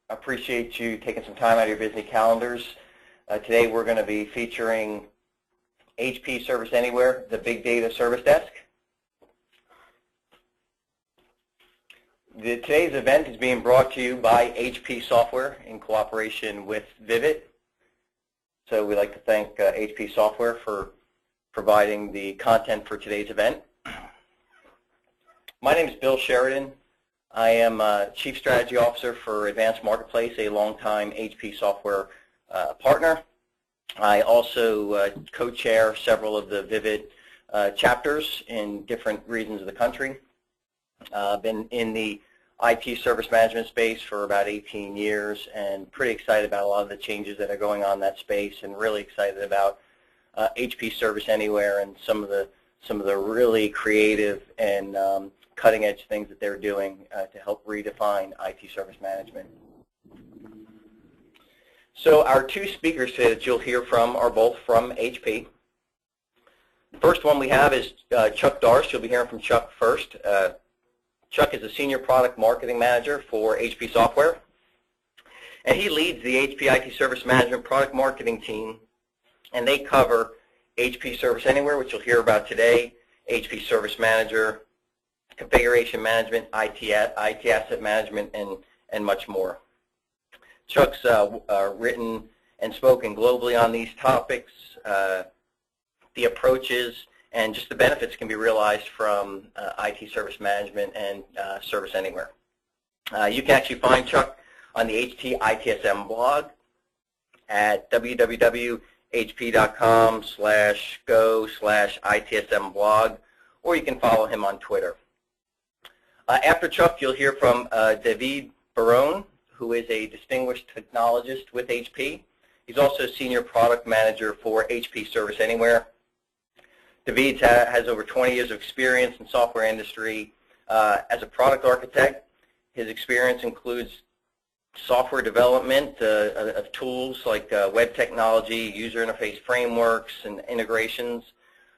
Appreciate you taking some time out of your busy calendars. Today we're going to be featuring HP Service Anywhere, the Big Data Service Desk. Today's event is being brought to you by HP Software in cooperation with Vivit. So we'd like to thank HP Software for providing the content for today's event. My name is Bill Sheridan. I am Chief Strategy Officer for Advanced Marketplace, a longtime HP Software partner. I also co-chair several of the Vivit chapters in different regions of the country. I've been in the IT service management space for about 18 years and pretty excited about a lot of the changes that are going on in that space, and really excited about HP Service Anywhere and some of the really creative and cutting-edge things that they're doing to help redefine IT service management. So our two speakers today that you'll hear from are both from HP. The first one we have is Chuck Darst. You'll be hearing from Chuck first. Chuck is a Senior Product Marketing Manager for HP Software, and he leads the HP IT Service Management Product Marketing team, and they cover HP Service Anywhere, which you'll hear about today, HP Service Manager, Configuration Management, IT Asset Management, and much more. Chuck's written and spoken globally on these topics, the approaches, and just the benefits can be realized from IT service management and Service Anywhere. You can actually find Chuck on the HT ITSM blog at www.hp.com/go/ITSM blog, or you can follow him on Twitter. After Chuck, you'll hear from David Barone, who is a distinguished technologist with HP. He's also Senior Product Manager for HP Service Anywhere. David has over 20 years of experience in the software industry as a product architect. His experience includes software development of tools like web technology, user interface frameworks, and integrations.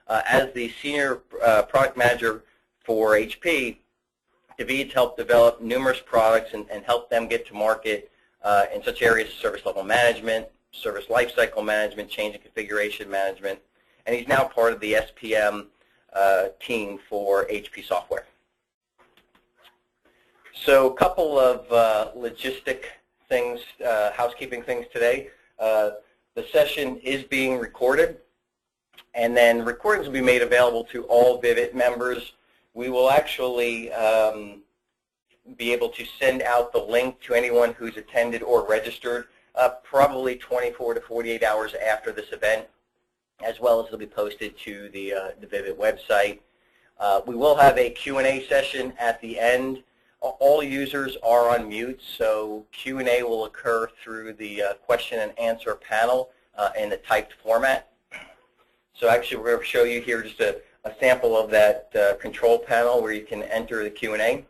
As the Senior Product Manager for HP, David's helped develop numerous products and help them get to market in such areas as service level management, service lifecycle management, change and configuration management, and he's now part of the SPM team for HP Software. So a couple of logistic things, housekeeping things today. The session is being recorded, and then recordings will be made available to all Vivit members. We will actually be able to send out the link to anyone who's attended or registered probably 24 to 48 hours after this event, as well as it'll be posted to the Vivit website. We will have a Q&A session at the end. All users are on mute, so Q&A will occur through the question and answer panel in the typed format. So actually we're going to show you here just a sample of that control panel where you can enter the Q&A.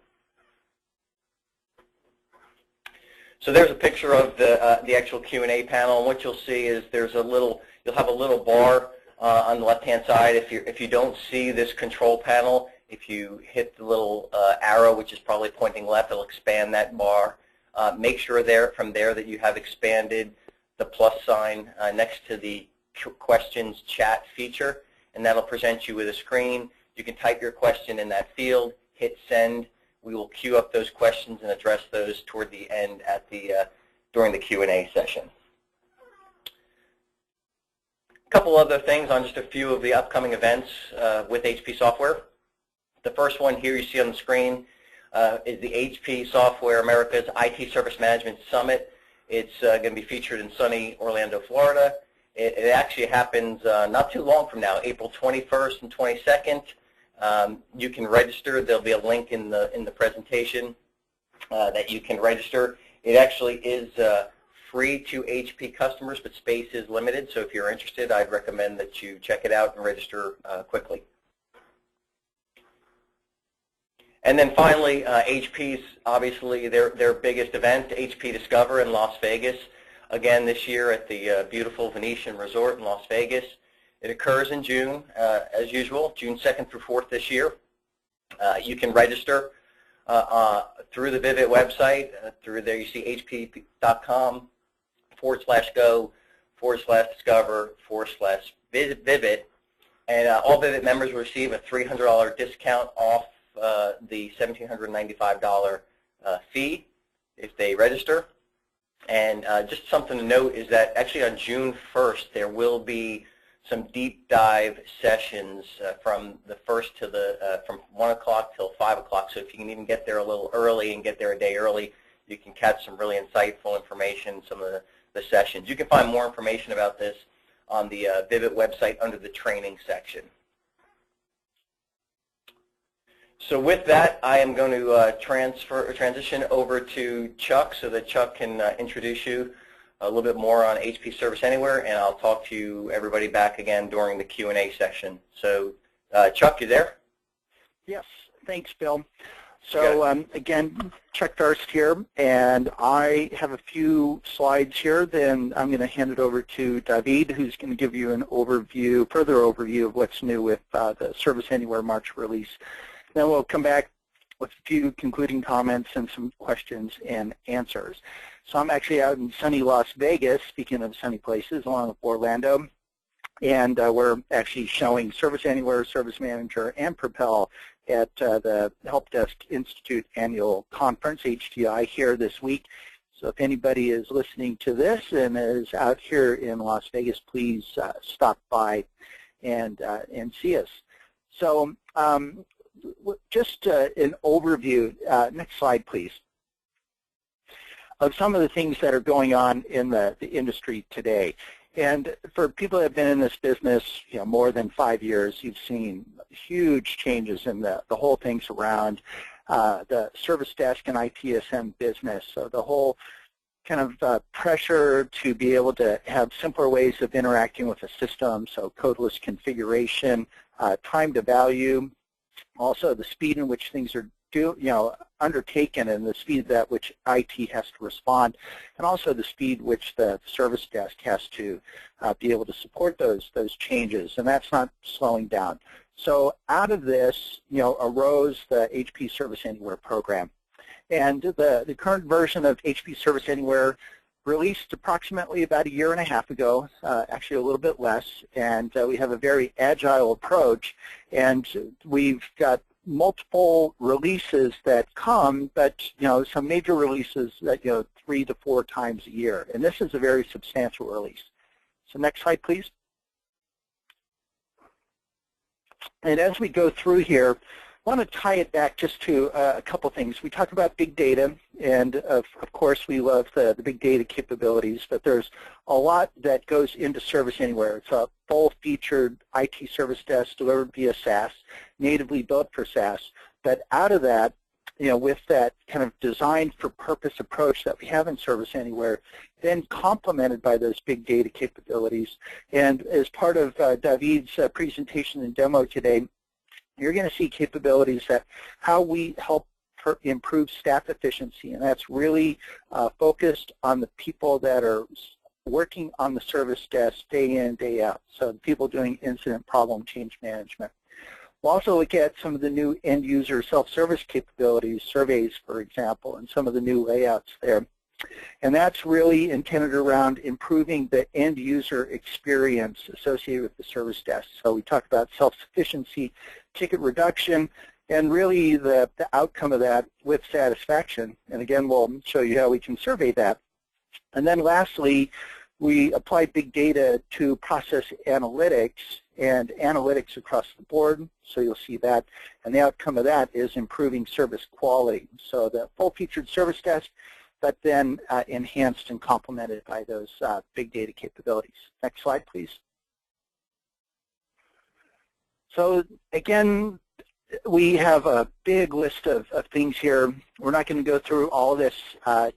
So there's a picture of the actual Q&A panel, and what you'll see is you'll have a little bar on the left-hand side. If you don't see this control panel, if you hit the little arrow, which is probably pointing left, it'll expand that bar. Make sure from there that you have expanded the plus sign next to the questions chat feature, and that'll present you with a screen. You can type your question in that field, hit send. We will queue up those questions and address those toward the end during the Q&A session. A couple other things on just a few of the upcoming events with HP Software. The first one here you see on the screen is the HP Software America's IT Service Management Summit. It's going to be featured in sunny Orlando, Florida. It actually happens not too long from now, April 21st and 22nd. You can register. There'll be a link in the presentation that you can register. It actually is free to HP customers, but space is limited. So if you're interested, I'd recommend that you check it out and register quickly. And then finally, HP's obviously their biggest event, HP Discover in Las Vegas. Again, this year at the beautiful Venetian Resort in Las Vegas. It occurs in June, as usual, June 2nd through 4th this year. You can register through the Vivit website. Through there you see hp.com/go/discover/Vivit. And all Vivit members will receive a $300 discount off the $1,795 fee if they register. And just something to note is that actually on June 1st there will be some deep dive sessions from the 1st to the from 1 o'clock till 5 o'clock. So if you can even get there a little early and get there a day early, you can catch some really insightful information, some of the sessions. You can find more information about this on the Vivit website under the training section. So with that, I am going to transition over to Chuck so that Chuck can introduce you a little bit more on HP Service Anywhere, and I'll talk to everybody back again during the Q&A session. So Chuck, you there? Yes, thanks, Bill. So again, Chuck Darst here, and I have a few slides here. Then I'm going to hand it over to David, who's going to give you an overview, further overview of what's new with the Service Anywhere March release. Then we'll come back with a few concluding comments and some questions and answers. So I'm actually out in sunny Las Vegas, speaking of sunny places, along with Orlando. And we're actually showing Service Anywhere, Service Manager, and Propel at the Help Desk Institute Annual Conference, HDI, here this week. So if anybody is listening to this and is out here in Las Vegas, please stop by and see us. So just an overview, next slide please, of some of the things that are going on in the industry today. And for people that have been in this business, more than 5 years, you've seen huge changes in the whole things around the service desk and ITSM business. So the whole kind of pressure to be able to have simpler ways of interacting with a system, so codeless configuration, time to value, also the speed in which things are undertaken and the speed at which IT has to respond, and also the speed which the service desk has to be able to support those changes, and that's not slowing down. So out of this, arose the HP Service Anywhere program, and the current version of HP Service Anywhere released approximately about 1.5 years ago, actually a little bit less, and we have a very agile approach, and we've got multiple releases that come, but some major releases that 3 to 4 times a year, and this is a very substantial release. So next slide, please. And as we go through here, I want to tie it back just to a couple things. We talk about big data, and of course we love the big data capabilities, but there's a lot that goes into Service Anywhere. It's a full-featured IT service desk delivered via SaaS, natively built for SaaS. But out of that, with that kind of designed for purpose approach that we have in Service Anywhere, then complemented by those big data capabilities. And as part of David's presentation and demo today, you're going to see capabilities that how we help improve staff efficiency, and that's really focused on the people that are working on the service desk day in, day out, so the people doing incident problem change management. We'll also look at some of the new end-user self-service capabilities, surveys, for example, and some of the new layouts there. And that's really intended around improving the end-user experience associated with the service desk. So we talked about self-sufficiency, ticket reduction, and really the outcome of that with satisfaction. And again, we'll show you how we can survey that. And then lastly, we apply big data to process analytics and analytics across the board, so you'll see that. And the outcome of that is improving service quality. So the full-featured service desk, but then enhanced and complemented by those big data capabilities. Next slide, please. So again, we have a big list of things here. We're not going to go through all of this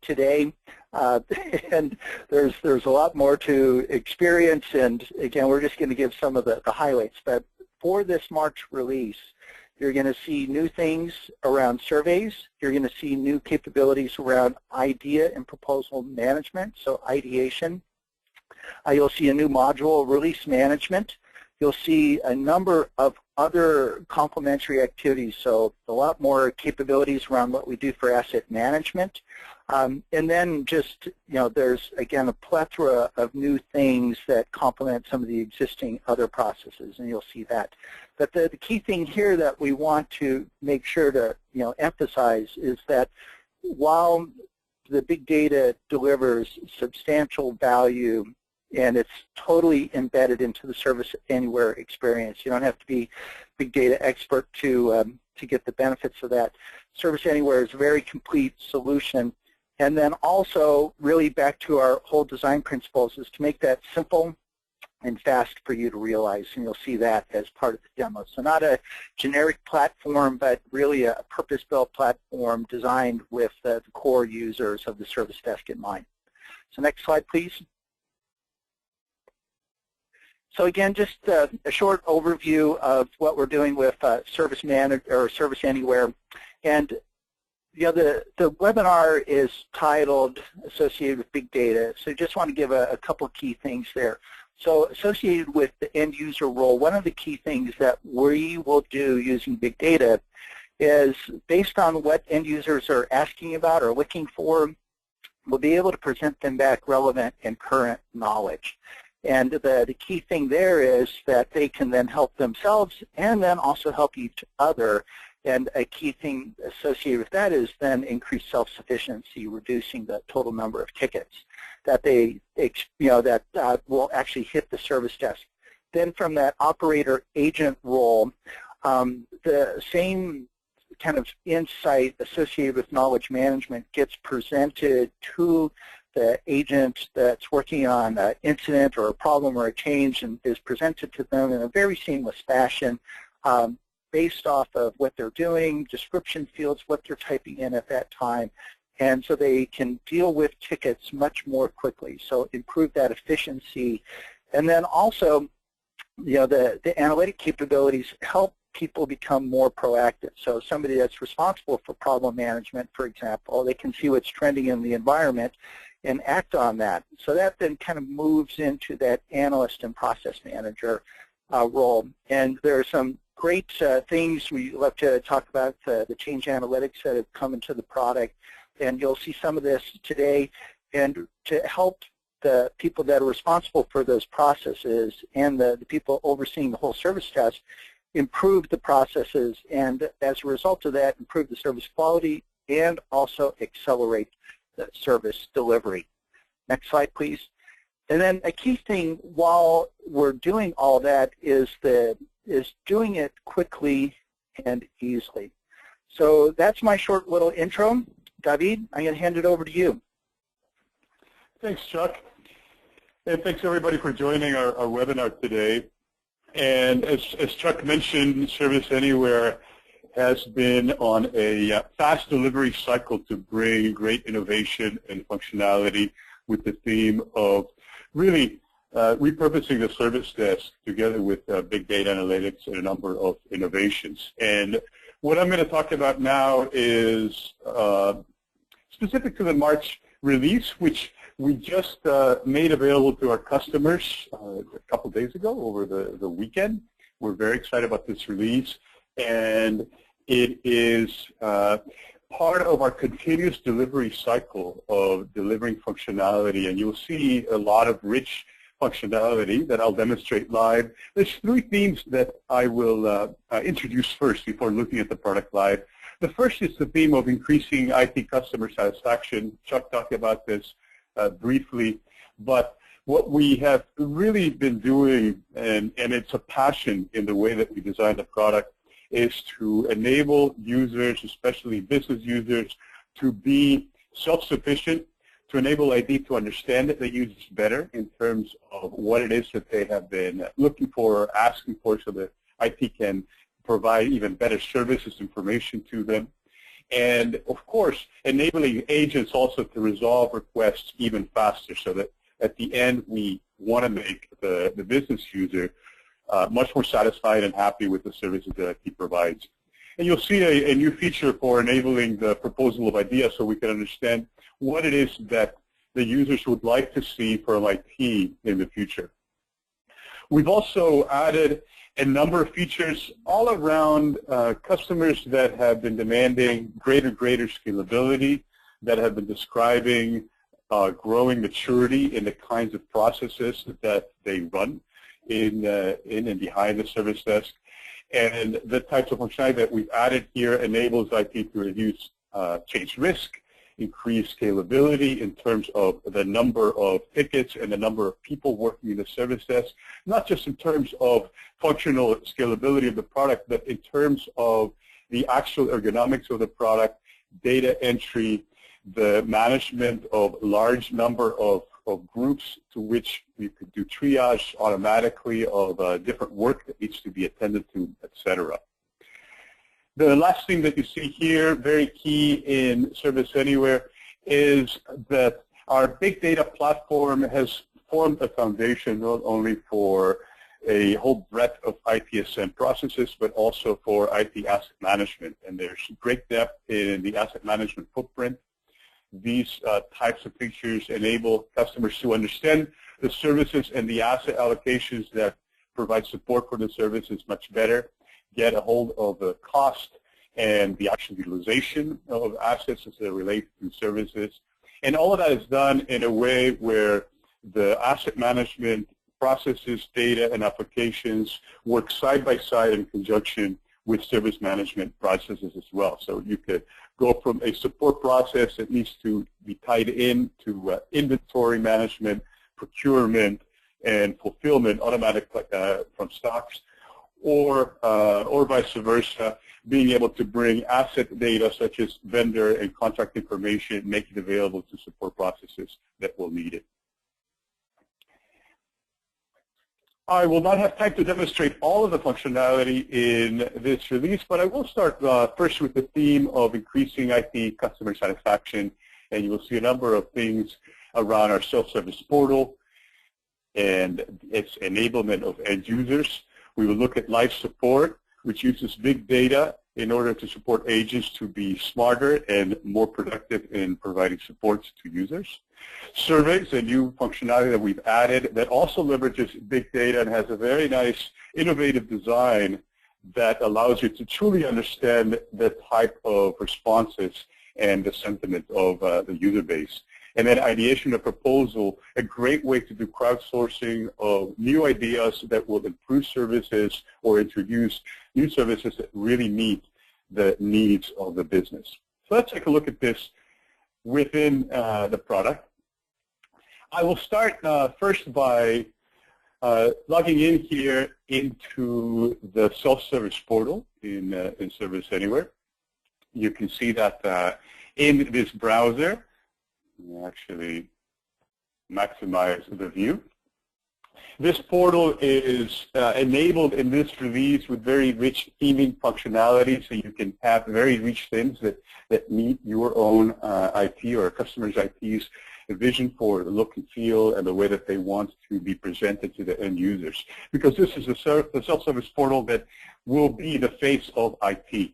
today, and there's a lot more to experience, and again, we're just going to give some of the highlights. But for this March release, you're going to see new things around surveys. You're going to see new capabilities around idea and proposal management, so ideation. You'll see a new module, release management. You'll see a number of other complementary activities, so a lot more capabilities around what we do for asset management. And then just, there's, again, a plethora of new things that complement some of the existing other processes, and you'll see that. But the key thing here that we want to make sure to, emphasize is that while the big data delivers substantial value and it's totally embedded into the Service Anywhere experience, you don't have to be big data expert to get the benefits of that. Service Anywhere is a very complete solution. And then also, really back to our whole design principles, is to make that simple and fast for you to realize, and you'll see that as part of the demo. So not a generic platform, but really a purpose-built platform designed with the core users of the service desk in mind. So next slide, please. So again, just a short overview of what we're doing with Service Anywhere. And the webinar is titled Associated with Big Data. So just want to give a couple of key things there. So associated with the end user role, one of the key things that we will do using big data is based on what end users are asking about or looking for, we'll be able to present them back relevant and current knowledge. And the key thing there is that they can then help themselves and then also help each other. And a key thing associated with that is then increased self-sufficiency, reducing the total number of tickets that they, will actually hit the service desk. Then from that operator agent role, the same kind of insight associated with knowledge management gets presented to the agent that's working on an incident or a problem or a change, and is presented to them in a very seamless fashion based off of what they're doing, description fields, what they're typing in at that time, and so they can deal with tickets much more quickly, so improve that efficiency. And then also, the analytic capabilities help people become more proactive. So somebody that's responsible for problem management, for example, they can see what's trending in the environment and act on that. So that then kind of moves into that analyst and process manager role. And there are some great things we love to talk about, the change analytics that have come into the product, and you'll see some of this today. And to help the people that are responsible for those processes and the people overseeing the whole service desk improve the processes, and as a result of that, improve the service quality and also accelerate the service delivery. Next slide, please. And then a key thing while we're doing all that is doing it quickly and easily. So that's my short little intro. David, I'm going to hand it over to you. Thanks, Chuck. And thanks, everybody, for joining our webinar today. And as Chuck mentioned, Service Anywhere has been on a fast delivery cycle to bring great innovation and functionality with the theme of really repurposing the service desk together with big data analytics and a number of innovations. And what I'm going to talk about now is specific to the March release, which we just made available to our customers a couple days ago over the weekend. We're very excited about this release, and it is part of our continuous delivery cycle of delivering functionality, and you'll see a lot of rich functionality that I'll demonstrate live. There's three themes that I will introduce first before looking at the product live. The first is the theme of increasing IT customer satisfaction. Chuck talked about this briefly, but what we have really been doing, and it's a passion in the way that we design the product, is to enable users, especially business users, to be self-sufficient, to enable IT to understand the users better in terms of what it is that they have been looking for or asking for, so that IT can provide even better services, information to them. And of course, enabling agents also to resolve requests even faster, so that at the end we want to make the business user much more satisfied and happy with the services that IT provides. And you'll see a new feature for enabling the proposal of ideas, so we can understand what it is that the users would like to see from IT in the future. We've also added a number of features all around customers that have been demanding greater scalability, that have been describing growing maturity in the kinds of processes that they run in and behind the service desk. And the types of functionality that we've added here enables IT to reduce change risk, increase scalability in terms of the number of tickets and the number of people working in the service desk, not just in terms of functional scalability of the product, but in terms of the actual ergonomics of the product, data entry, the management of large number of groups to which we could do triage automatically of different work that needs to be attended to, etc. The last thing that you see here, very key in Service Anywhere, is that our big data platform has formed a foundation not only for a whole breadth of ITSM processes, but also for IT asset management. And there's great depth in the asset management footprint. These types of features enable customers to understand the services and the asset allocations that provide support for the services much better, get a hold of the cost and the actual utilization of assets as they relate to services. And all of that is done in a way where the asset management processes, data, and applications work side by side in conjunction with service management processes as well. So you could go from a support process that needs to be tied in to inventory management, procurement, and fulfillment automatic from stocks, or vice versa, being able to bring asset data such as vendor and contract information, make it available to support processes that will need it. I will not have time to demonstrate all of the functionality in this release, but I will start first with the theme of increasing IT customer satisfaction, and you will see a number of things around our self-service portal and its enablement of end users. We will look at live support, which uses big data in order to support agents to be smarter and more productive in providing support to users. Surveys, a new functionality that we've added that also leverages big data and has a very nice innovative design that allows you to truly understand the type of responses and the sentiment of the user base. And then ideation of proposal, a great way to do crowdsourcing of new ideas that will improve services or introduce new services that really meet the needs of the business. So let's take a look at this within the product. I will start first by logging in here into the self-service portal in Service Anywhere. You can see that in this browser, we'll actually maximize the view. This portal is enabled in this release with very rich theming functionality, so you can have very rich themes that meet your own IT or customer's IT's vision for the look and feel and the way that they want to be presented to the end users. Because this is a self-service portal that will be the face of IT.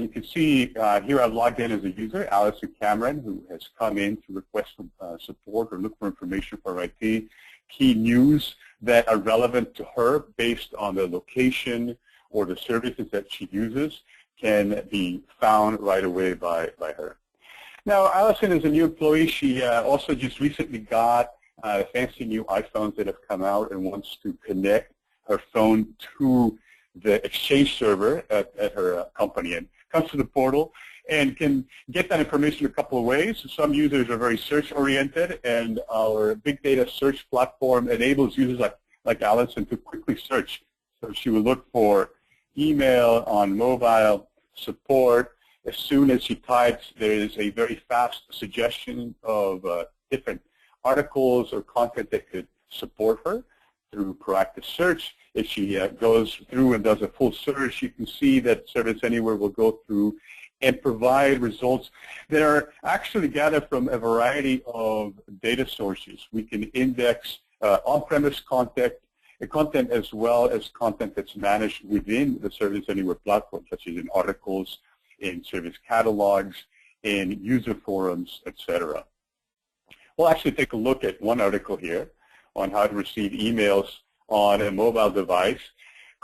You can see here I've logged in as a user, Allison Cameron, who has come in to request support or look for information for IT. Key news that are relevant to her based on the location or the services that she uses can be found right away by her. Now, Allison is a new employee. She also just recently got fancy new iPhones that have come out and wants to connect her phone to the Exchange server at her company, and comes to the portal and can get that information a couple of ways. Some users are very search-oriented, and our big data search platform enables users like Allison to quickly search. So she will look for email on mobile, support. As soon as she types, there is a very fast suggestion of different articles or content that could support her through proactive search. If she goes through and does a full search, you can see that Service Anywhere will go through and provide results that are actually gathered from a variety of data sources. We can index on-premise content as well as content that's managed within the Service Anywhere platform, such as in articles, in service catalogs, in user forums, etc. We'll actually take a look at one article here on how to receive emails on a mobile device.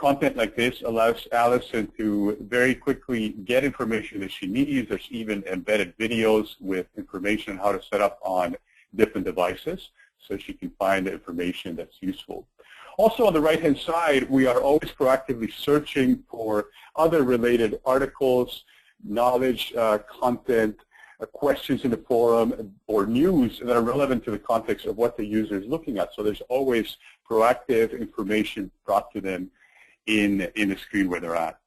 content like this allows Allison to very quickly get information that she needs. There's even embedded videos with information on how to set up on different devices, so she can find the information that's useful. Also on the right-hand side, we are always proactively searching for other related articles, knowledge, content, questions in the forum, or news that are relevant to the context of what the user is looking at. So there's always proactive information brought to them in the screen where they're at.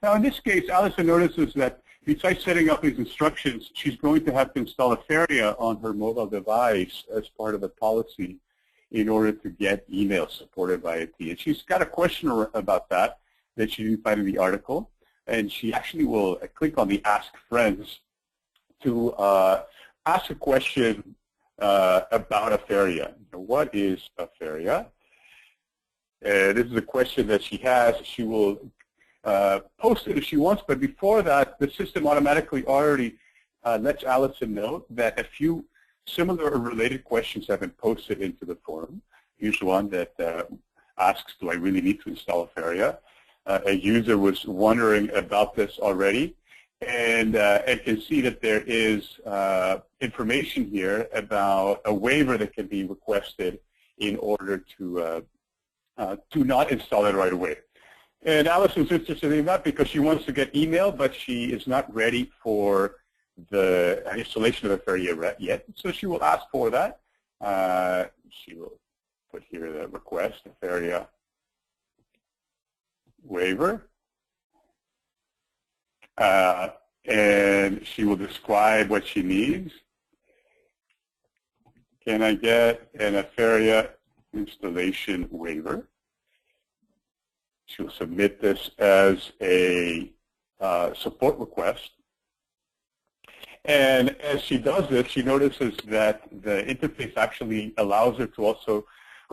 Now in this case, Allison notices that besides setting up these instructions, she's going to have to install a Feria on her mobile device as part of the policy in order to get email supported by IT. And she's got a question about that she didn't find in the article. And she actually will click on the Ask Friends to ask a question about a Feria. What is a Feria? This is a question that she has. She will post it if she wants, but before that, the system automatically already lets Allison know that a few similar or related questions have been posted into the forum. Here's one that asks, do I really need to install a Feria? A user was wondering about this already, and can see that there is information here about a waiver that can be requested in order to not install it right away. And Allison's interested in that because she wants to get email, but she is not ready for the installation of the Feria yet. So she will ask for that. She will put here the request, a Feria waiver. And she will describe what she needs. Can I get an Feria installation waiver? She'll submit this as a support request. And as she does this, she notices that the interface actually allows her to also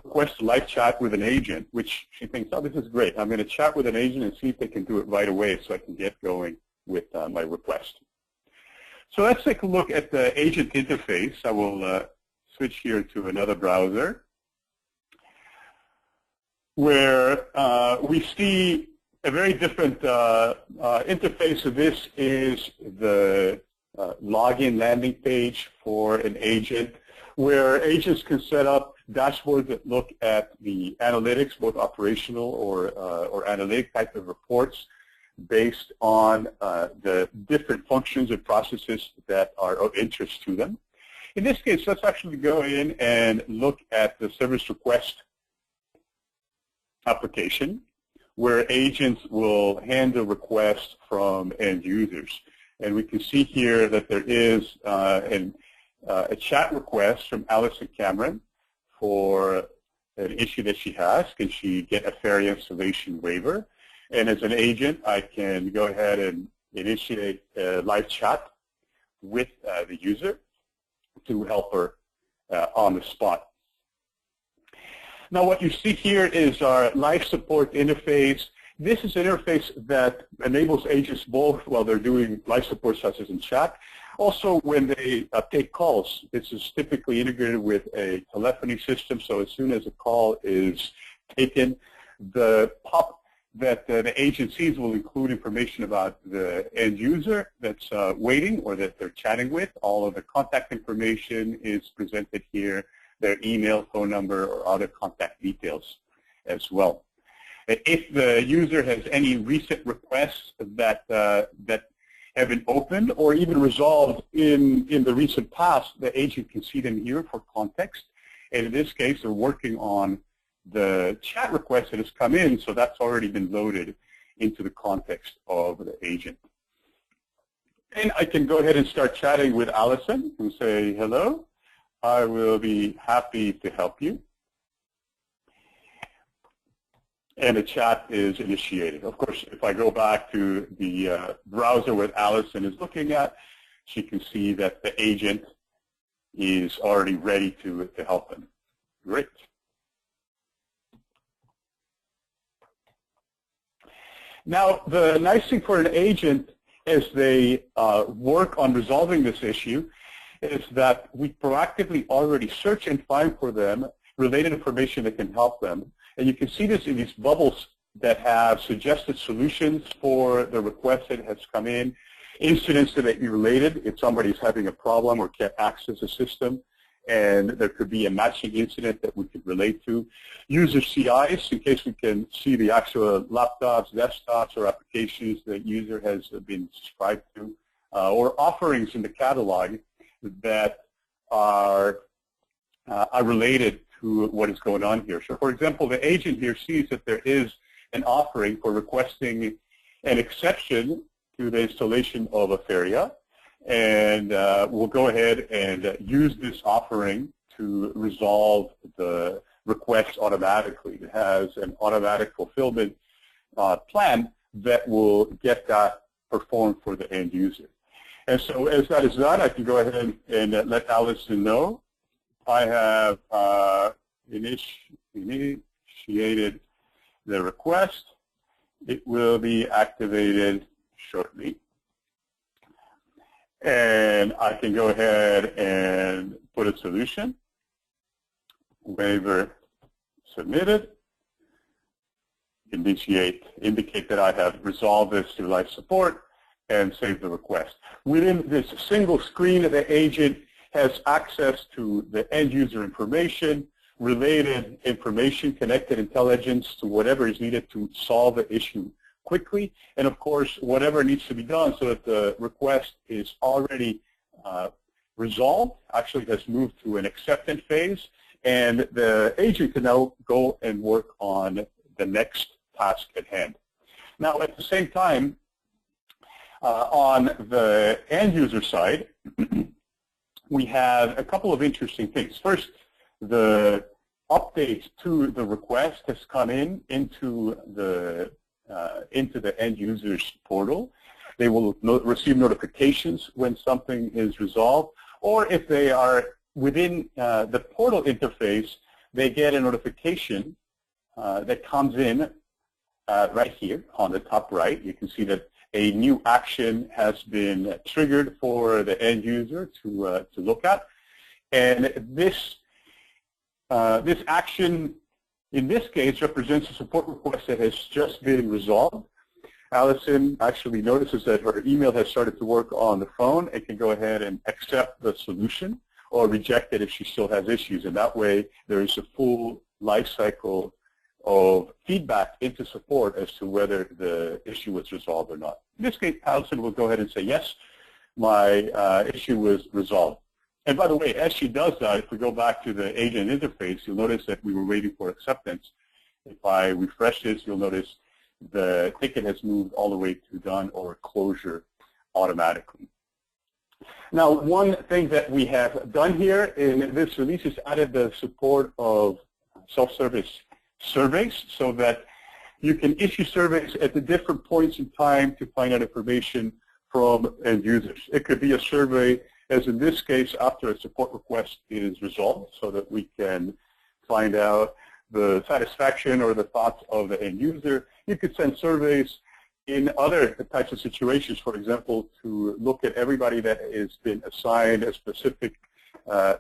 request live chat with an agent, which she thinks, oh, this is great. I'm going to chat with an agent and see if they can do it right away so I can get going with my request. So let's take a look at the agent interface. I will switch here to another browser where we see a very different interface. So this is the login landing page for an agent, where agents can set up dashboards that look at the analytics, both operational or analytic type of reports, based on the different functions and processes that are of interest to them. In this case, let's actually go in and look at the service request application, where agents will handle requests from end users. And we can see here that there is a chat request from Allison Cameron for an issue that she has. Can she get a Feria installation waiver? And as an agent, I can go ahead and initiate a live chat with the user to help her on the spot. Now what you see here is our live support interface. This is an interface that enables agents both while they're doing live support such as in chat. Also when they take calls, this is typically integrated with a telephony system, so as soon as a call is taken, the pop that the agent sees will include information about the end user that's waiting or that they're chatting with. All of the contact information is presented here, their email, phone number, or other contact details as well. If the user has any recent requests that have been opened or even resolved in the recent past, the agent can see them here for context. And in this case, they're working on the chat request that has come in, so that's already been loaded into the context of the agent. And I can go ahead and start chatting with Allison and say, hello, I will be happy to help you. And the chat is initiated. Of course, if I go back to the browser where Allison is looking at, she can see that the agent is already ready to help them. Great. Now, the nice thing for an agent as they work on resolving this issue is that we proactively already search and find for them related information that can help them. And you can see this in these bubbles that have suggested solutions for the request that has come in, incidents that may be related if somebody's having a problem or can't access a system, and there could be a matching incident that we could relate to. User CIs, in case we can see the actual laptops, desktops, or applications that user has been subscribed to, or offerings in the catalog that are related to what is going on here. So for example, the agent here sees that there is an offering for requesting an exception to the installation of a Feria, and we'll go ahead and use this offering to resolve the request automatically. It has an automatic fulfillment plan that will get that performed for the end user. And so as that is done, I can go ahead and let Allison know I have initiated the request. It will be activated shortly. And I can go ahead and put a solution. Waiver submitted. Indicate that I have resolved this through live support and save the request. Within this single screen, the agent has access to the end user information, related information, connected intelligence to whatever is needed to solve the issue quickly, and of course whatever needs to be done so that the request is already resolved, actually has moved to an acceptance phase, and the agent can now go and work on the next task at hand. Now at the same time, on the end user side, we have a couple of interesting things. First, the update to the request has come into the end user's portal. They will receive notifications when something is resolved, or if they are within the portal interface, they get a notification that comes in right here on the top right. You can see that a new action has been triggered for the end user to look at, and this action in this case represents a support request that has just been resolved. Allison actually notices that her email has started to work on the phone and can go ahead and accept the solution or reject it if she still has issues, and that way there is a full life cycle of feedback into support as to whether the issue was resolved or not. In this case, Allison will go ahead and say, yes, my issue was resolved. And by the way, as she does that, if we go back to the agent interface, you'll notice that we were waiting for acceptance. If I refresh this, you'll notice the ticket has moved all the way to done or closure automatically. Now, one thing that we have done here in this release is added the support of self-service surveys so that you can issue surveys at the different points in time to find out information from end users. It could be a survey, as in this case, after a support request is resolved, so that we can find out the satisfaction or the thoughts of the end user. You could send surveys in other types of situations, for example, to look at everybody that has been assigned a specific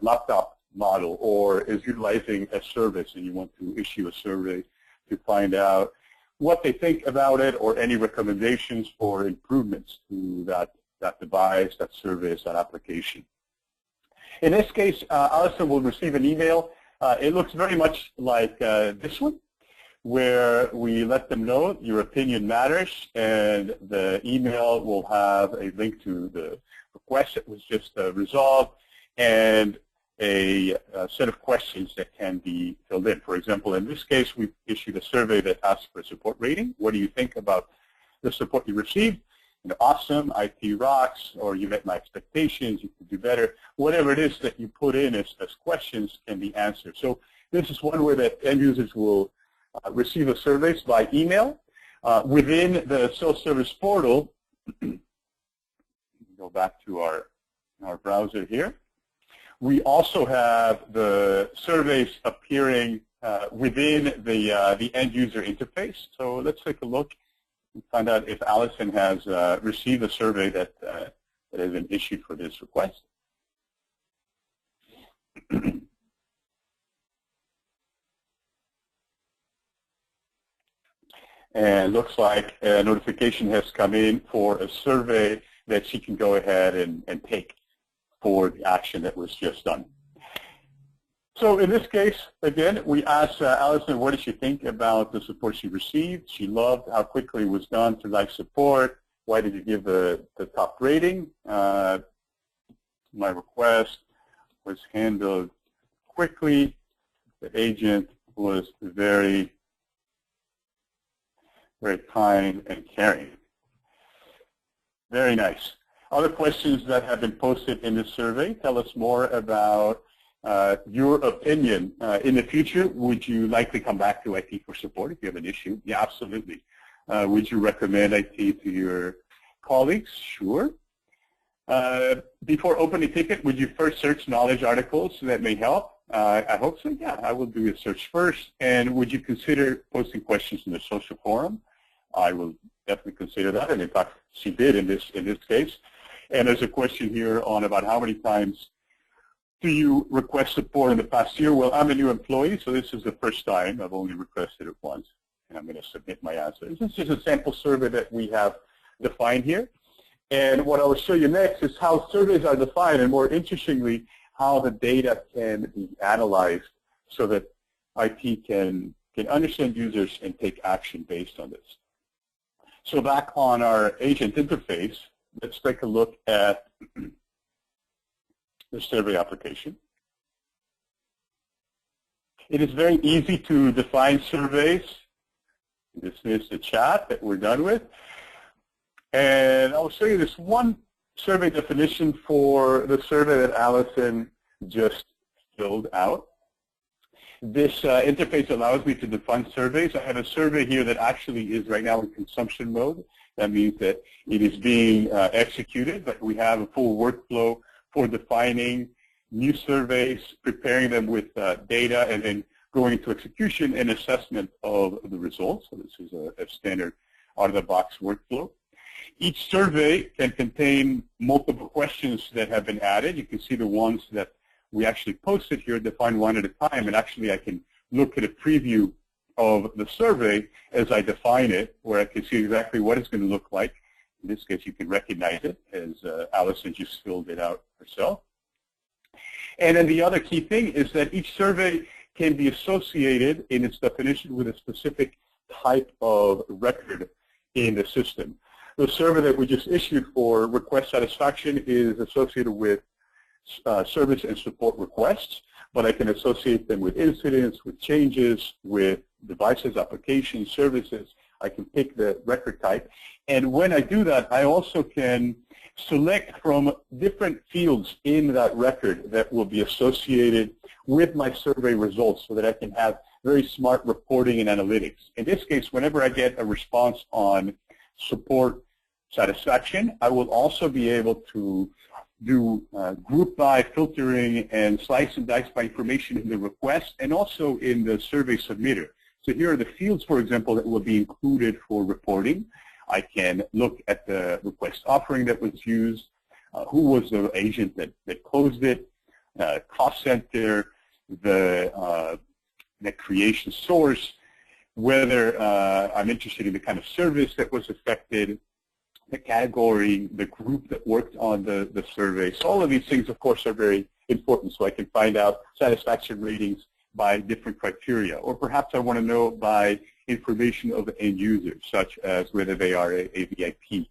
laptop model or is utilizing a service, and you want to issue a survey to find out what they think about it or any recommendations for improvements to that device, that service, that application. In this case, Allison will receive an email. It looks very much like this one, where we let them know your opinion matters, and the email will have a link to the request that was just resolved and a set of questions that can be filled in. For example, in this case, we've issued a survey that asks for a support rating. What do you think about the support you received? You know, awesome, IT rocks, or you met my expectations, you could do better. Whatever it is that you put in as questions can be answered. So this is one way that end users will receive a survey by email. Within the self-service portal, go back to our browser here. We also have the surveys appearing within the end user interface. So let's take a look and find out if Allison has received a survey that has been issued for this request. and looks like a notification has come in for a survey that she can go ahead and take for the action that was just done. So in this case, again, we asked Allison, what did she think about the support she received? She loved how quickly it was done through live support. Why did you give the top rating? My request was handled quickly. The agent was very, very kind and caring. Very nice. Other questions that have been posted in this survey, tell us more about your opinion. In the future, would you likely come back to IT for support if you have an issue? Yeah, absolutely. Would you recommend IT to your colleagues? Sure. Before opening a ticket, would you first search knowledge articles that may help? I hope so. Yeah, I will do a search first. And would you consider posting questions in the social forum? I will definitely consider that, and in fact, she did in this case. And there's a question here on about how many times do you request support in the past year? Well, I'm a new employee, so this is the first time. I've only requested it once, and I'm going to submit my answer. This is just a sample survey that we have defined here. And what I will show you next is how surveys are defined, and more interestingly, how the data can be analyzed so that IT can understand users and take action based on this. So back on our agent interface, let's take a look at the survey application. It is very easy to define surveys. Dismiss the chat that we're done with. And I'll show you this one survey definition for the survey that Allison just filled out. This interface allows me to define surveys. I have a survey here that actually is right now in consumption mode. That means that it is being executed, but we have a full workflow for defining new surveys, preparing them with data, and then going into execution and assessment of the results. So this is a standard out-of-the-box workflow. Each survey can contain multiple questions that have been added. You can see the ones that we actually posted here, define one at a time, and actually I can look at a preview of the survey as I define it, where I can see exactly what it's going to look like. In this case, you can recognize it as Allison just filled it out herself. And then the other key thing is that each survey can be associated in its definition with a specific type of record in the system. The survey that we just issued for request satisfaction is associated with service and support requests, but I can associate them with incidents, with changes, with devices, applications, services. I can pick the record type. And when I do that, I also can select from different fields in that record that will be associated with my survey results so that I can have very smart reporting and analytics. In this case, whenever I get a response on support satisfaction, I will also be able to do group by filtering and slice and dice by information in the request and also in the survey submitter. So here are the fields, for example, that will be included for reporting. I can look at the request offering that was used, who was the agent that closed it, cost center, the creation source, whether I'm interested in the kind of service that was affected, the category, the group that worked on the survey. So all of these things, of course, are very important. So I can find out satisfaction ratings by different criteria. Or perhaps I want to know by information of the end user, such as whether they are a VIP,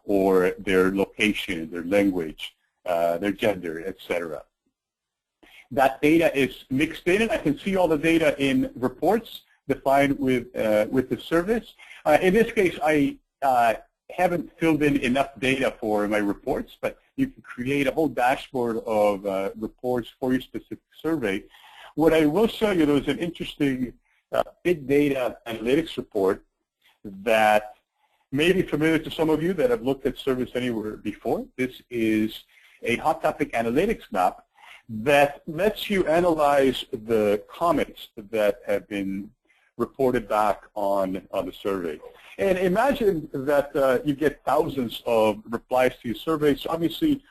or their location, their language, their gender, etc. That data is mixed in, and I can see all the data in reports defined with the service. In this case, I haven't filled in enough data for my reports, but you can create a whole dashboard of reports for your specific survey. What I will show you, though, is an interesting big data analytics report that may be familiar to some of you that have looked at Service Anywhere before. This is a hot topic analytics map that lets you analyze the comments that have been reported back on the survey. And imagine that you get thousands of replies to your surveys. Obviously,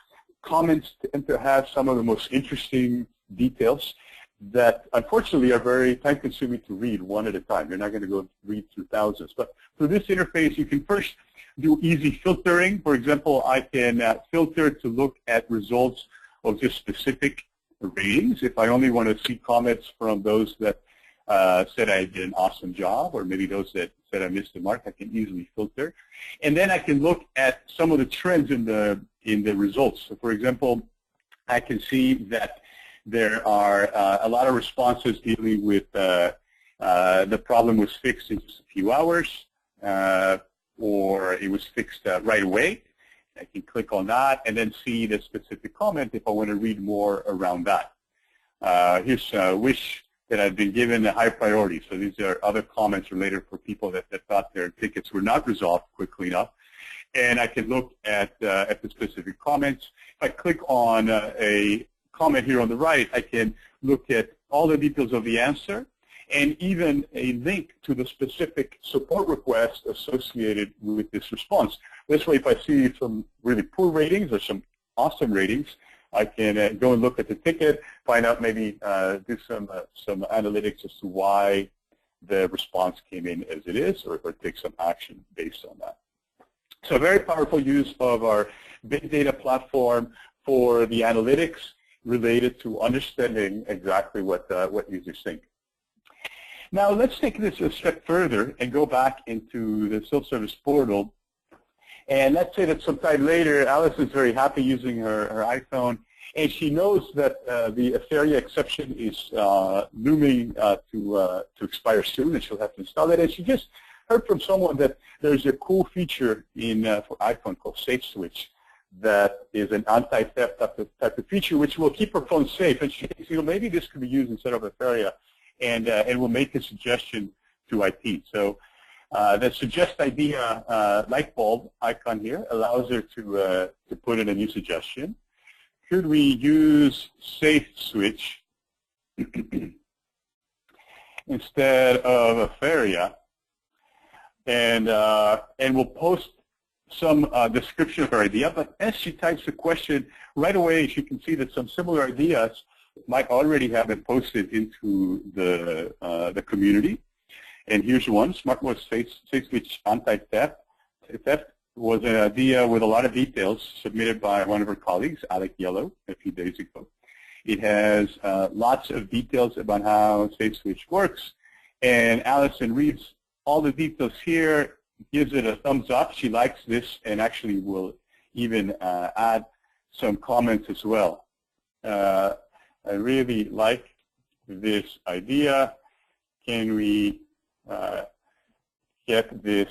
comments tend to have some of the most interesting details. that unfortunately are very time-consuming to read one at a time. You're not going to go read through thousands. But through this interface, you can first do easy filtering. For example, I can filter to look at results of just specific ratings. If I only want to see comments from those that said I did an awesome job, or maybe those that said I missed the mark, I can easily filter. And then I can look at some of the trends in the results. So for example, I can see that there are a lot of responses dealing with the problem was fixed in just a few hours, or it was fixed right away. I can click on that and then see the specific comment if I want to read more around that. Here's a wish that I've been given a high priority. So these are other comments related for people that thought their tickets were not resolved quickly enough. And I can look at the specific comments. If I click on a comment here on the right, I can look at all the details of the answer and even a link to the specific support request associated with this response. This way, if I see some really poor ratings or some awesome ratings, I can go and look at the ticket, find out, maybe do some analytics as to why the response came in as it is, or take some action based on that. So a very powerful use of our big data platform for the analytics related to understanding exactly what users think. Now let's take this a step further and go back into the self-service portal. And let's say that sometime later, Alice is very happy using her iPhone, and she knows that the Afaria exception is looming to expire soon, and she'll have to install it. And she just heard from someone that there's a cool feature in for iPhone called Safe Switch that is an anti-theft type of feature which will keep her phone safe. And she thinks, maybe this could be used instead of Afaria, and will make a suggestion to IT. So the suggest idea light bulb icon here allows her to put in a new suggestion. Could we use Safe Switch instead of Afaria? And we'll post some description of her idea. But as she types the question, right away she can see that some similar ideas might already have been posted into the community. And here's one: Smart Mode Safe Switch Anti-Theft. Theft was an idea with a lot of details submitted by one of her colleagues, Alec Yellow, a few days ago. It has lots of details about how Safe Switch works, and Allison reads all the details here, gives it a thumbs up. She likes this, and actually will even add some comments as well. I really like this idea. Can we get this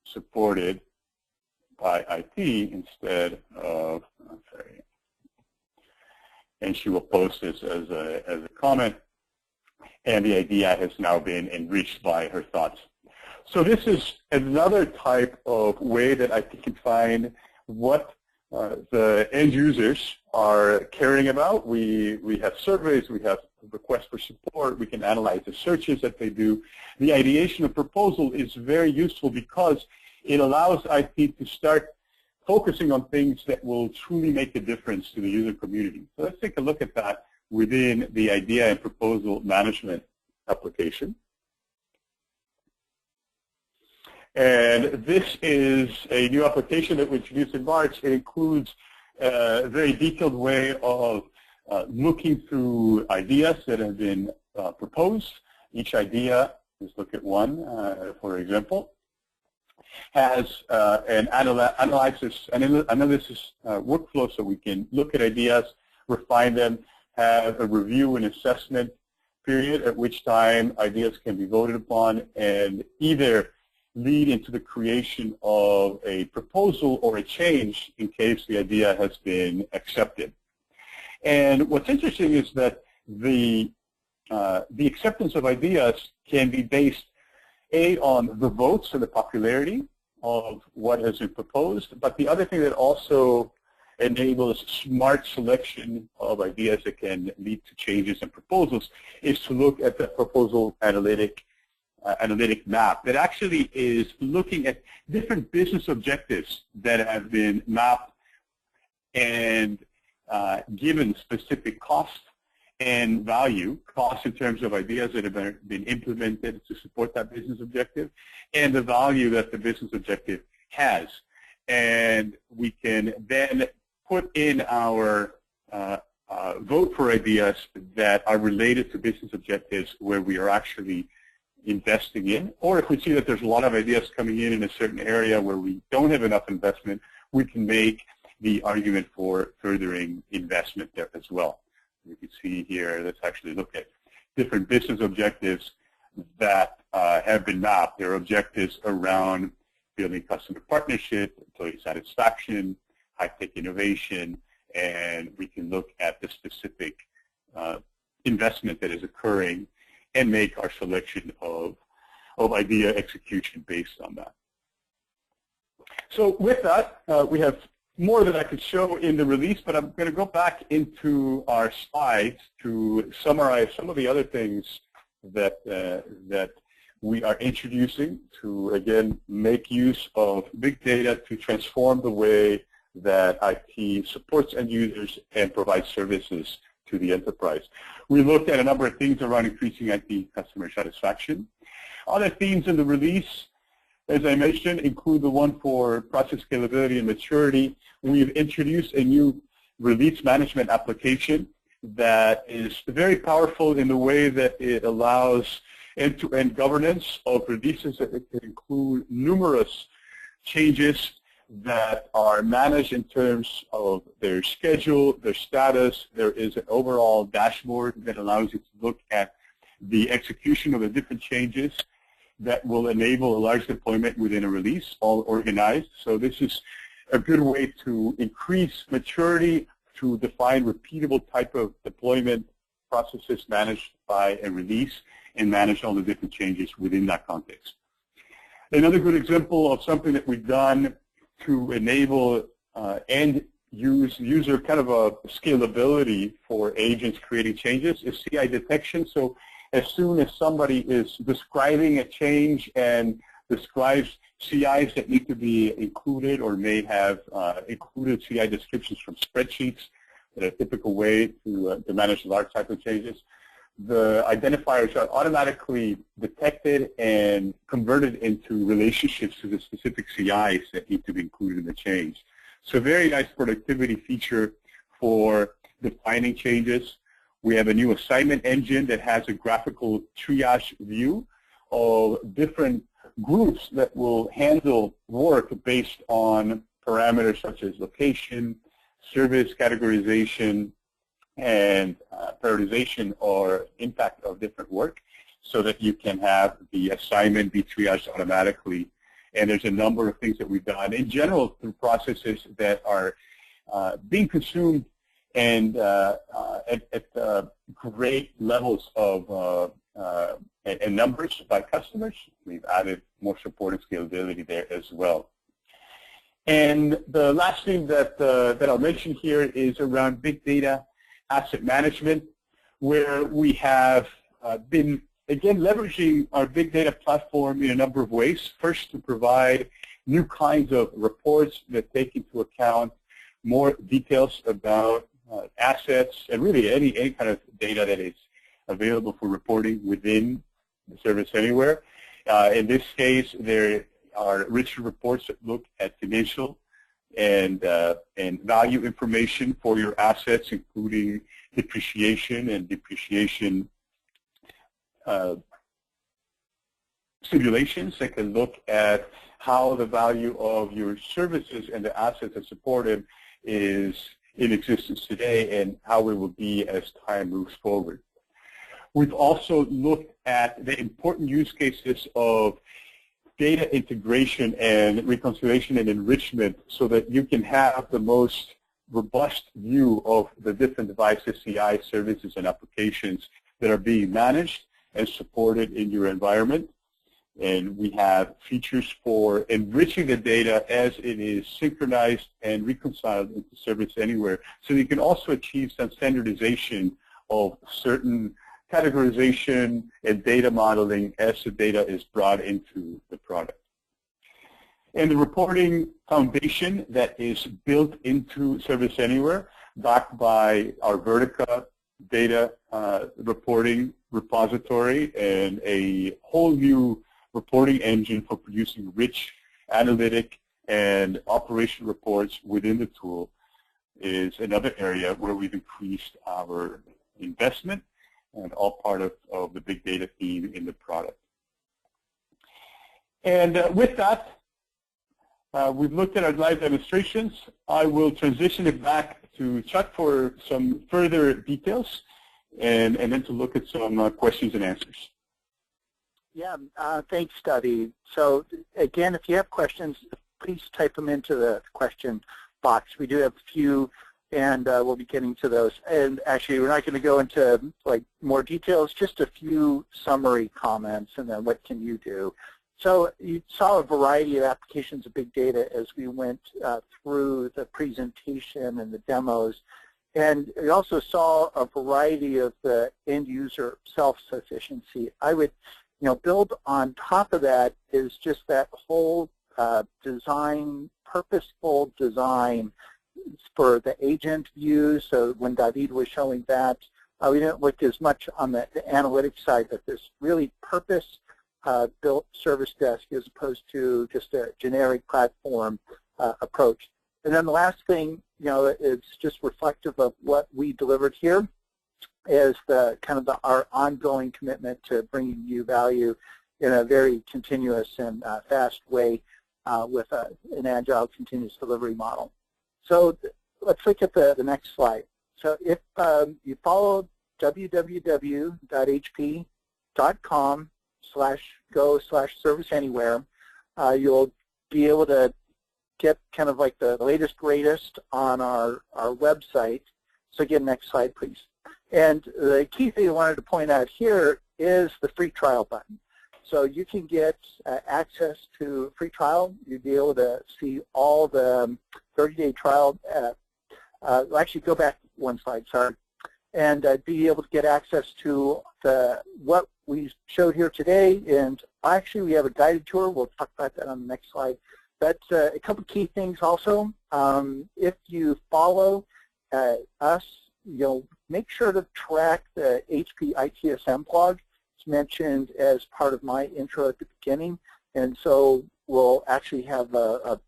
supported by IT instead of Afaria? And she will post this as a comment, and the idea has now been enriched by her thoughts. So this is another type of way that I can find what the end users are caring about. We have surveys, we have requests for support, we can analyze the searches that they do. The ideation of proposal is very useful because it allows IT to start focusing on things that will truly make a difference to the user community. So let's take a look at that within the idea and proposal management application. And this is a new application that we introduced in March. It includes a very detailed way of looking through ideas that have been proposed. Each idea, let's look at one, for example, has an analysis workflow, so we can look at ideas, refine them, have a review and assessment period, at which time ideas can be voted upon, and either lead into the creation of a proposal or a change in case the idea has been accepted. And what's interesting is that the acceptance of ideas can be based, A, on the votes and the popularity of what has been proposed, but the other thing that also enables smart selection of ideas that can lead to changes and proposals is to look at the proposal analytic map that actually is looking at different business objectives that have been mapped and given specific costs and value, cost in terms of ideas that have been implemented to support that business objective, and the value that the business objective has. And we can then put in our vote for ideas that are related to business objectives where we are actually investing in, or if we see that there's a lot of ideas coming in a certain area where we don't have enough investment, we can make the argument for furthering investment there as well. You can see here, let's actually look at different business objectives that have been mapped. There are objectives around building customer partnership, employee satisfaction, high-tech innovation, and we can look at the specific investment that is occurring and make our selection of idea execution based on that. So with that, we have more that I could show in the release, but I'm going to go back into our slides to summarize some of the other things that that we are introducing to, again, make use of big data to transform the way that IT supports end users and provides services to the enterprise. We looked at a number of things around increasing IT customer satisfaction. Other themes in the release, as I mentioned, include the one for process scalability and maturity. We've introduced a new release management application that is very powerful in the way that it allows end-to-end governance of releases that can include numerous changes that are managed in terms of their schedule, their status. There is an overall dashboard that allows you to look at the execution of the different changes that will enable a large deployment within a release, all organized. So this is a good way to increase maturity, to define repeatable type of deployment processes managed by a release and manage all the different changes within that context. Another good example of something that we've done to enable end user kind of a scalability for agents creating changes is CI detection. So as soon as somebody is describing a change and describes CIs that need to be included or may have included CI descriptions from spreadsheets that are a typical way to manage large type of changes, the identifiers are automatically detected and converted into relationships to the specific CIs that need to be included in the change. So a very nice productivity feature for defining changes. We have a new assignment engine that has a graphical triage view of different groups that will handle work based on parameters such as location, service categorization, and prioritization or impact of different work so that you can have the assignment be triaged automatically. And there's a number of things that we've done in general through processes that are being consumed and at great levels of and numbers by customers. We've added more support and scalability there as well. And the last thing that I'll mention here is around big data asset management, where we have been, again, leveraging our big data platform in a number of ways. First, to provide new kinds of reports that take into account more details about assets and really any kind of data that is available for reporting within the Service Anywhere. In this case, there are richer reports that look at financial and value information for your assets, including depreciation and depreciation simulations that can look at how the value of your services and the assets that support them is in existence today and how it will be as time moves forward. We've also looked at the important use cases of data integration and reconciliation and enrichment so that you can have the most robust view of the different devices, CI, services, and applications that are being managed and supported in your environment. And we have features for enriching the data as it is synchronized and reconciled into Service Anywhere. So you can also achieve some standardization of certain categorization and data modeling as the data is brought into the product. And the reporting foundation that is built into Service Anywhere, backed by our Vertica data reporting repository and a whole new reporting engine for producing rich analytic and operation reports within the tool is another area where we've increased our investment, and all part of the big data theme in the product. And with that, we've looked at our live demonstrations. I will transition it back to Chuck for some further details and then to look at some questions and answers. Yeah, thanks, David. So again, if you have questions, please type them into the question box. We do have a few, and we'll be getting to those. And actually, we're not going to go into like more details, just a few summary comments, and then what can you do. So you saw a variety of applications of big data as we went through the presentation and the demos. And we also saw a variety of the end user self-sufficiency. I would build on top of that is just that whole design, purposeful design for the agent view. So when David was showing that, we didn't look as much on the analytics side, but this really purpose-built service desk as opposed to just a generic platform approach. And then the last thing, it's just reflective of what we delivered here, is the our ongoing commitment to bringing you value in a very continuous and fast way with an agile continuous delivery model. So let's look at the next slide. So if you follow www.hp.com/go/serviceanywhere, you'll be able to get kind of like the latest, greatest on our website. So again, next slide, please. And the key thing I wanted to point out here is the free trial button. So you can get access to free trial. You'll be able to see all the 30-day trial. Actually, go back one slide, sorry. And be able to get access to what we showed here today. And actually, we have a guided tour. We'll talk about that on the next slide. But a couple key things also. If you follow us, make sure to track the HP ITSM blog. It's mentioned as part of my intro at the beginning. And so we'll actually have a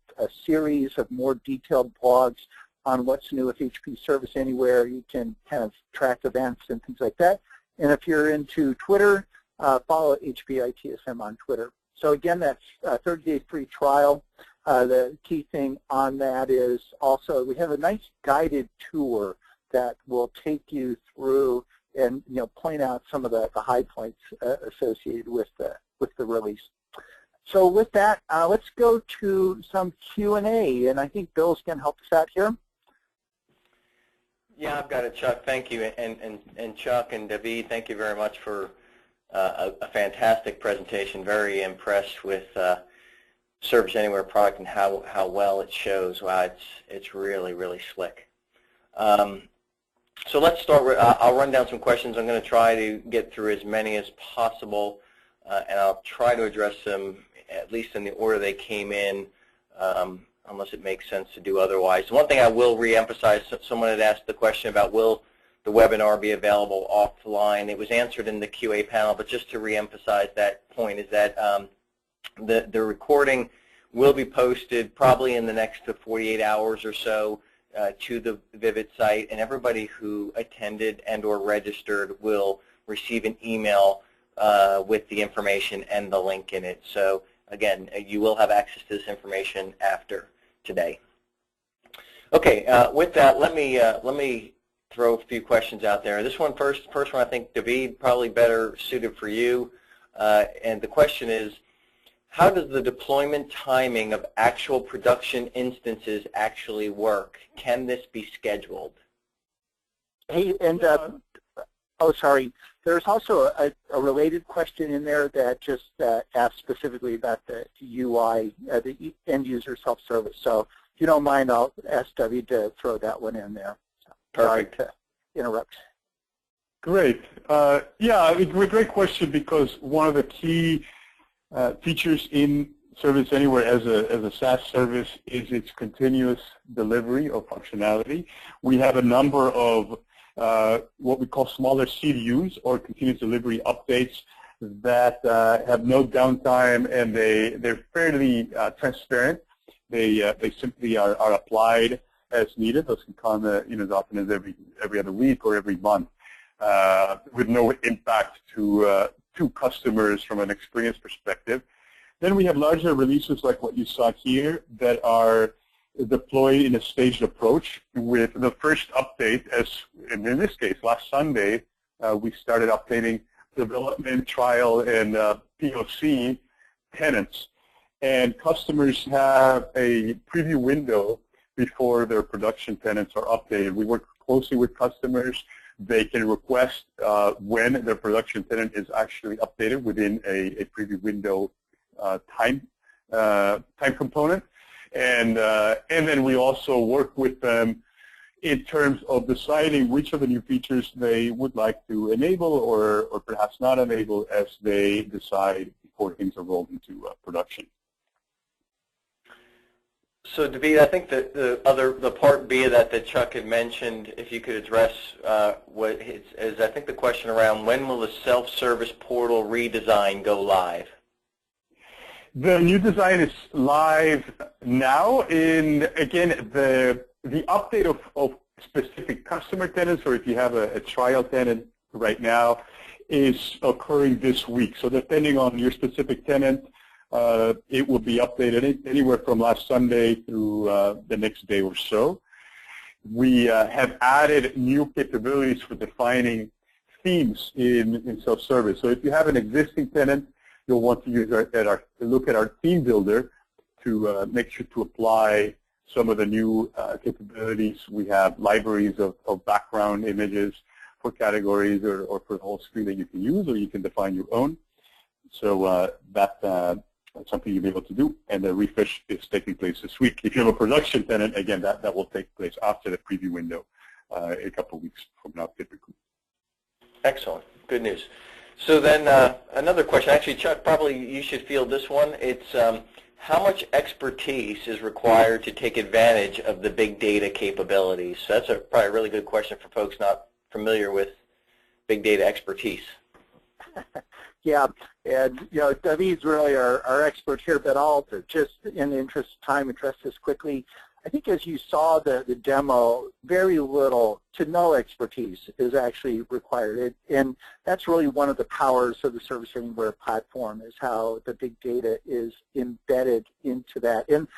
series of more detailed blogs on what's new with HP Service Anywhere. You can kind of track events and things like that. And if you're into Twitter, follow HP ITSM on Twitter. So again, that's a 30-day free trial. The key thing on that is also we have a nice guided tour that will take you through and point out some of the high points associated with the release. So with that, let's go to some Q&A, and I think Bill's going to help us out here. Yeah, I've got it, Chuck. Thank you, and Chuck and David, thank you very much for a fantastic presentation. Very impressed with Service Anywhere product and how well it shows. Wow, it's really, really slick. So let's start with, I'll run down some questions. I'm going to try to get through as many as possible, and I'll try to address them at least in the order they came in, unless it makes sense to do otherwise. One thing I will reemphasize, someone had asked the question about will the webinar be available offline. It was answered in the QA panel, but just to reemphasize that point is that the recording will be posted probably in the next 48 hours or so to the Vivit site, and everybody who attended and or registered will receive an email with the information and the link in it. So again, you will have access to this information after today. Okay, with that, let me throw a few questions out there. This one first one, I think, David, probably better suited for you. And the question is, how does the deployment timing of actual production instances actually work? Can this be scheduled? Hey, and oh, sorry. There's also a related question in there that just asks specifically about the UI, the end user self-service. So if you don't mind, I'll ask David to throw that one in there. So, perfect. Sorry to interrupt. Great. Yeah, it's a great question because one of the key features in Service Anywhere as a SaaS service is its continuous delivery of functionality. We have a number of what we call smaller CDUs, or continuous delivery updates, that have no downtime, and they're fairly transparent. They simply are applied as needed. Those can come as often as every other week or every month, with no impact to customers from an experience perspective. Then we have larger releases like what you saw here that are deployed in a staged approach, with the first update, as in this case, last Sunday, we started updating development, trial, and POC tenants. And customers have a preview window before their production tenants are updated. We work closely with customers. They can request when their production tenant is actually updated within a preview window time component. And then we also work with them in terms of deciding which of the new features they would like to enable or perhaps not enable as they decide before things are rolled into production. So, David, I think the part B of that Chuck had mentioned, if you could address what is I think the question around when will the self-service portal redesign go live? The new design is live now. Again, the update of specific customer tenants, or if you have a trial tenant right now, is occurring this week. So depending on your specific tenant, it will be updated anywhere from last Sunday through the next day or so. We have added new capabilities for defining themes in self-service. So if you have an existing tenant, you'll want to use look at our theme builder to make sure to apply some of the new capabilities. We have libraries of background images for categories or for the whole screen that you can use, or you can define your own. So that's something you'll be able to do, and the refresh is taking place this week. If you have a production tenant, again, that will take place after the preview window, a couple of weeks from now, typically. Excellent. Good news. So then another question. Actually, Chuck, probably you should field this one. It's how much expertise is required to take advantage of the big data capabilities? So that's probably a really good question for folks not familiar with big data expertise. Yeah, and David's really our expert here, but I'll just, in the interest of time, address this quickly. I think as you saw the demo, very little to no expertise is actually required. And that's really one of the powers of the Service Anywhere platform, is how the big data is embedded into that. And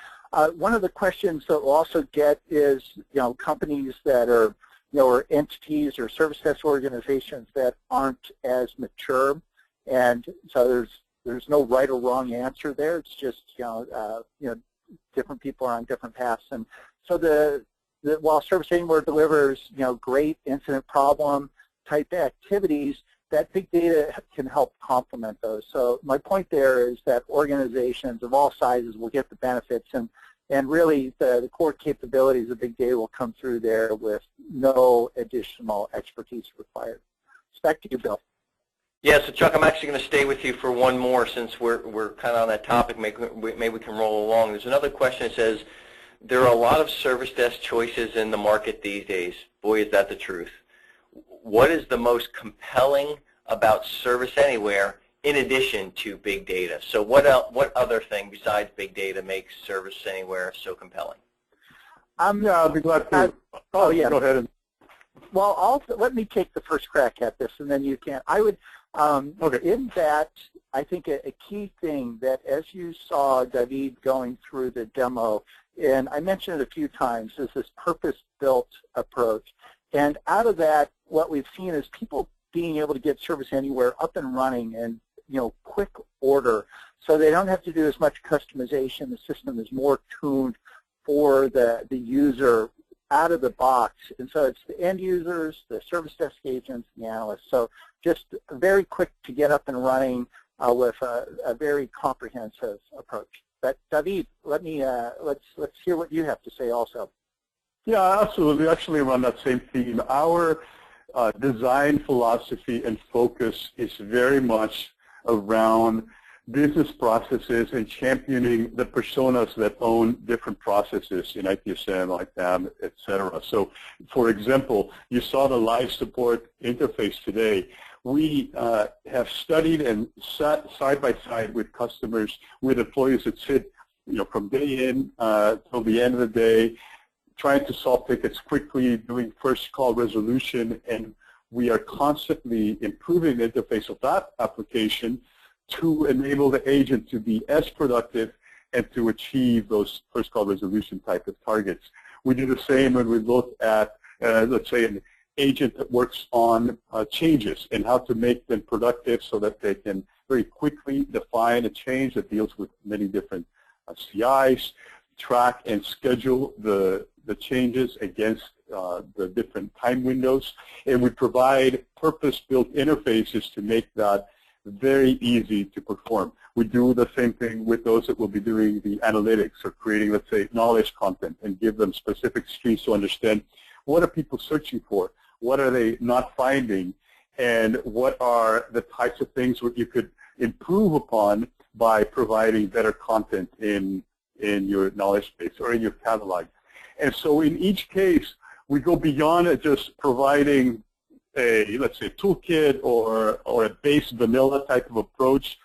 one of the questions that we'll also get is, companies that are, or entities or service desk organizations that aren't as mature. And so there's no right or wrong answer there. It's just, different people are on different paths. And so while Service Anywhere delivers, great incident problem type activities, that big data can help complement those. So my point there is that organizations of all sizes will get the benefits, and really the core capabilities of big data will come through there with no additional expertise required. Back to you, Bill. Yeah, so Chuck, I'm actually going to stay with you for one more since we're kind of on that topic. Maybe we can roll along. There's another question that says, there are a lot of service desk choices in the market these days. Boy, is that the truth. What is the most compelling about Service Anywhere in addition to big data? So what other thing besides big data makes Service Anywhere so compelling? I'll be glad to. Oh, yeah. Go ahead. Well, let me take the first crack at this, and then you can. I would. In that, I think a key thing that, as you saw David going through the demo, and I mentioned it a few times, is this purpose-built approach. And out of that, what we've seen is people being able to get Service Anywhere up and running in quick order, so they don't have to do as much customization. The system is more tuned for the user out of the box. And so it's the end users, the service desk agents, the analysts. So just very quick to get up and running with a very comprehensive approach. But David, let's hear what you have to say also. Yeah, absolutely. Actually, around that same theme, our design philosophy and focus is very much around business processes and championing the personas that own different processes in ITSM, ITAM, etc. So, for example, you saw the live support interface today. We have studied and sat side by side with customers, with employees that sit, from day in till the end of the day, trying to solve tickets quickly, doing first call resolution, and we are constantly improving the interface of that application to enable the agent to be as productive and to achieve those first call resolution type of targets. We do the same when we look at, let's say, an agent that works on changes and how to make them productive so that they can very quickly define a change that deals with many different CIs, track and schedule the changes against the different time windows, and we provide purpose-built interfaces to make that very easy to perform. We do the same thing with those that will be doing the analytics or creating, let's say, knowledge content, and give them specific streams to understand what are people searching for, what are they not finding, and what are the types of things where you could improve upon by providing better content in your knowledge base or in your catalog. And so in each case, we go beyond just providing a, let's say, toolkit or a base vanilla type of approach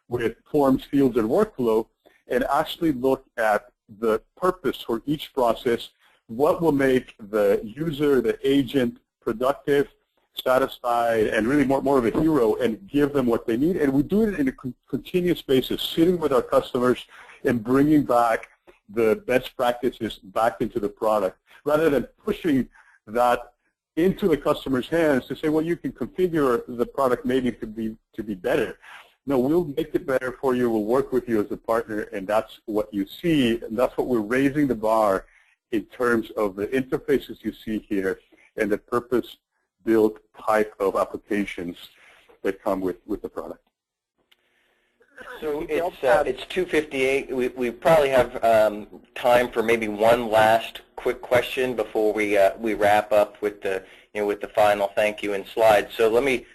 with forms, fields, and workflow, and actually look at the purpose for each process, what will make the user, the agent, productive, satisfied, and really more of a hero, and give them what they need. And we do it in a continuous basis, sitting with our customers and bringing back the best practices back into the product, rather than pushing that into the customer's hands to say, well, you can configure the product maybe to be better. No, we'll make it better for you. We'll work with you as a partner, and that's what you see, and that's what we're raising the bar in terms of the interfaces you see here and the purpose-built type of applications that come with the product. So it's 2:58. We probably have time for maybe one last quick question before we wrap up with the with the final thank you and slides. So let me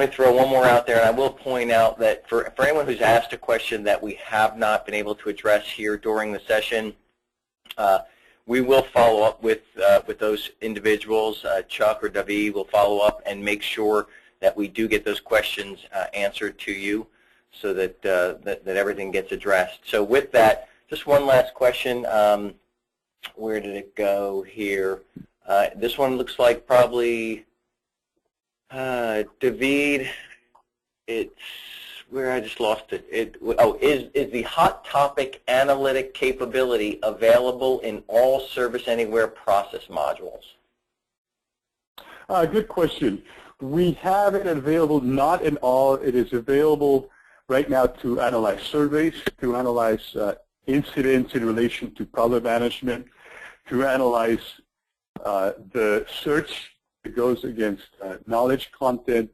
throw one more out there, and I will point out that for anyone who's asked a question that we have not been able to address here during the session, we will follow up with those individuals. Chuck or David will follow up and make sure that we do get those questions answered to you, so that that everything gets addressed. So with that, just one last question. Where did it go here? This one looks like probably David. It's where I just lost it. Is the hot topic analytic capability available in all Service Anywhere process modules? Good question. We have it available, not in all. It is available right now to analyze surveys, to analyze incidents in relation to problem management, to analyze the search that goes against knowledge content,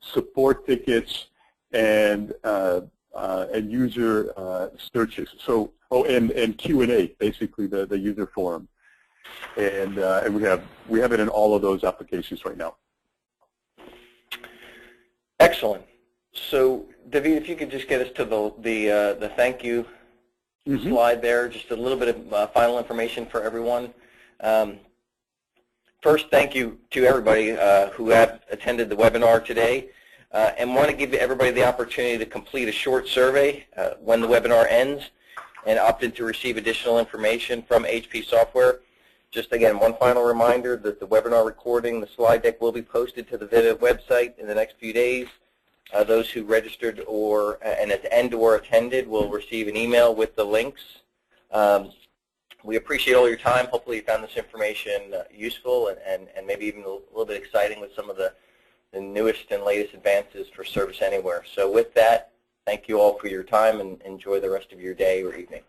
support tickets, and user searches. So, and Q&A, basically the user forum, and we have it in all of those applications right now. Excellent. So, David, if you could just get us to the thank you slide there, just a little bit of final information for everyone. First, thank you to everybody who have attended the webinar today, and want to give everybody the opportunity to complete a short survey when the webinar ends and opt in to receive additional information from HP Software. Just again, one final reminder that the webinar recording, the slide deck, will be posted to the Vivit website in the next few days. Those who registered and attended will receive an email with the links. We appreciate all your time. Hopefully you found this information useful and maybe even a little bit exciting with some of the newest and latest advances for Service Anywhere. So with that, thank you all for your time, and enjoy the rest of your day or evening.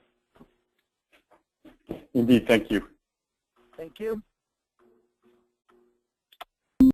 Indeed, thank you. Thank you.